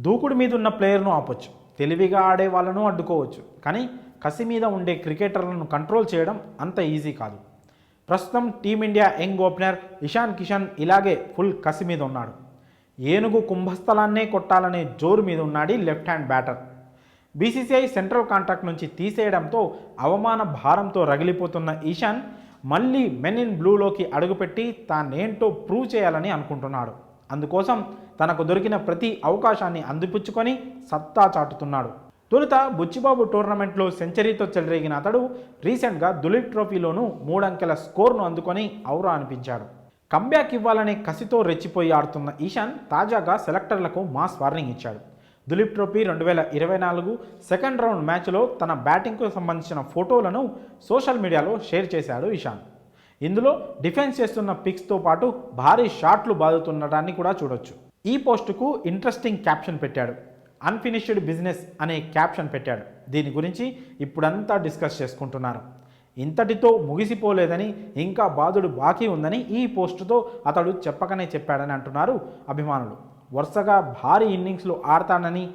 దూకుడు మీద ఉన్న ప్లేయర్ను ఆపొచ్చు, తెలివిగా ఆడే వాళ్ళను అడ్డుకోవచ్చు, కానీ కసి మీద ఉండే క్రికెటర్లను కంట్రోల్ చేయడం అంత ఈజీ కాదు. ప్రస్తుతం team India young opener Ishan Kishan ఇలాగే ఫుల్ కసి మీద ఉన్నాడు. ఏనుగు కుంభస్థలాన్నే కొట్టాలనే జోరు మీద ఉన్నాడు left hand batter. BCCI central contract నుంచి తీసేయడంతో అవమాన భారంతో రగిలిపోతున్న ఇషాన్ మళ్ళీ మెన్ ఇన్ బ్లూలోకి అడుగుపెట్టి తానేంటో ప్రూవ్ చేయాలని అనుకుంటున్నాడు. అందుకోసం తనకు దొరికిన ప్రతి అవకాశాన్ని అందిపుచ్చుకొని సత్తా చాటుతున్నాడు. తొలుత బుచ్చిబాబు టోర్నమెంట్లో సెంచరీతో చెలరేగిన అతడు రీసెంట్గా దులీప్ ట్రోఫీలోనూ 3 అంకెల స్కోర్ను అందుకొని ఔరా అనిపించాడు. కంబ్యాక్ ఇవ్వాలనే కసితో రెచ్చిపోయి ఆడుతున్న ఇషాన్ తాజాగా సెలెక్టర్లకు మాస్ వార్నింగ్ ఇచ్చాడు. దులీప్ ట్రోఫీ 2024 సెకండ్ రౌండ్ మ్యాచ్లో తన బ్యాటింగ్కు సంబంధించిన ఫోటోలను సోషల్ మీడియాలో షేర్ చేశాడు ఇషాన్. ఇందులో డిఫెన్స్ చేస్తున్న పిక్స్తో పాటు భారీ షాట్లు బాదుతుండటాన్ని కూడా చూడొచ్చు. ఈ పోస్టుకు ఇంట్రెస్టింగ్ క్యాప్షన్ పెట్టాడు. అన్ఫినిష్డ్ బిజినెస్ అనే క్యాప్షన్ పెట్టాడు. దీని గురించి ఇప్పుడంతా డిస్కస్ చేసుకుంటున్నారు. ఇంతటితో ముగిసిపోలేదని, ఇంకా బాధుడు బాకీ ఉందని ఈ పోస్టుతో అతడు చెప్పకనే చెప్పాడని అంటున్నారు అభిమానులు. వరుసగా భారీ ఇన్నింగ్స్లు ఆడతానని,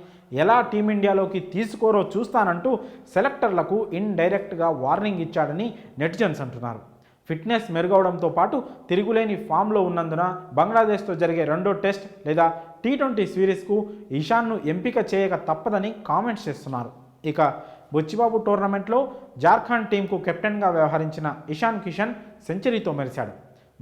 ఎలా టీమిండియాలోకి తీసుకోరో చూస్తానంటూ సెలెక్టర్లకు ఇండైరెక్ట్గా వార్నింగ్ ఇచ్చాడని నెటిజన్స్ అంటున్నారు. ఫిట్నెస్ మెరుగవడంతో పాటు తిరుగులేని ఫామ్లో ఉన్నందున బంగ్లాదేశ్తో జరిగే రెండో టెస్ట్ లేదా T20 సిరీస్కు ఇషాన్ను ఎంపిక చేయక తప్పదని కామెంట్స్ చేస్తున్నారు. ఇక బుచ్చిబాబు టోర్నమెంట్లో జార్ఖండ్ టీంకు కెప్టెన్గా వ్యవహరించిన ఇషాన్ కిషన్ సెంచరీతో మెరిశాడు.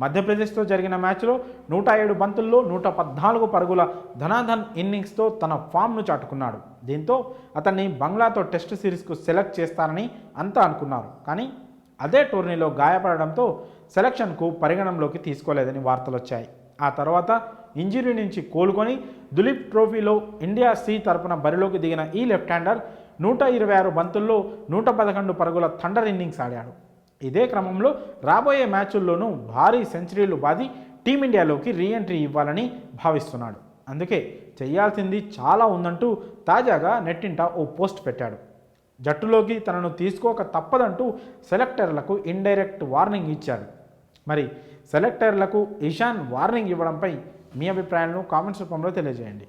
మధ్యప్రదేశ్తో జరిగిన మ్యాచ్లో 107 బంతుల్లో 114 పరుగుల ధనాధన్ ఇన్నింగ్స్తో తన ఫామ్ను చాటుకున్నాడు. దీంతో అతన్ని బంగ్లాతో టెస్ట్ సిరీస్కు సెలెక్ట్ చేస్తారని అంతా అనుకున్నారు. కానీ అదే టోర్నీలో గాయపడడంతో సెలక్షన్కు పరిగణంలోకి తీసుకోలేదని వార్తలు వచ్చాయి. ఆ తర్వాత ఇంజరీ నుంచి కోలుకొని దులీప్ ట్రోఫీలో ఇండియా సి తరపున బరిలోకి దిగిన ఈ లెఫ్ట్ హ్యాండర్ 126 బంతుల్లో 111 పరుగుల థండర్ ఇన్నింగ్స్ ఆడాడు. ఇదే క్రమంలో రాబోయే మ్యాచుల్లోనూ భారీ సెంచరీలు బాది టీమిండియాలోకి రీఎంట్రీ ఇవ్వాలని భావిస్తున్నాడు. అందుకే చేయాల్సింది చాలా ఉందంటూ తాజాగా నెట్టింట ఓ పోస్ట్ పెట్టాడు. జట్టులోకి తనను తీసుకోక తప్పదంటూ సెలెక్టర్లకు ఇండైరెక్ట్ వార్నింగ్ ఇచ్చాడు. మరి సెలెక్టర్లకు ఇషాన్ వార్నింగ్ ఇవ్వడంపై మీ అభిప్రాయాలను కామెంట్స్ రూపంలో తెలియజేయండి.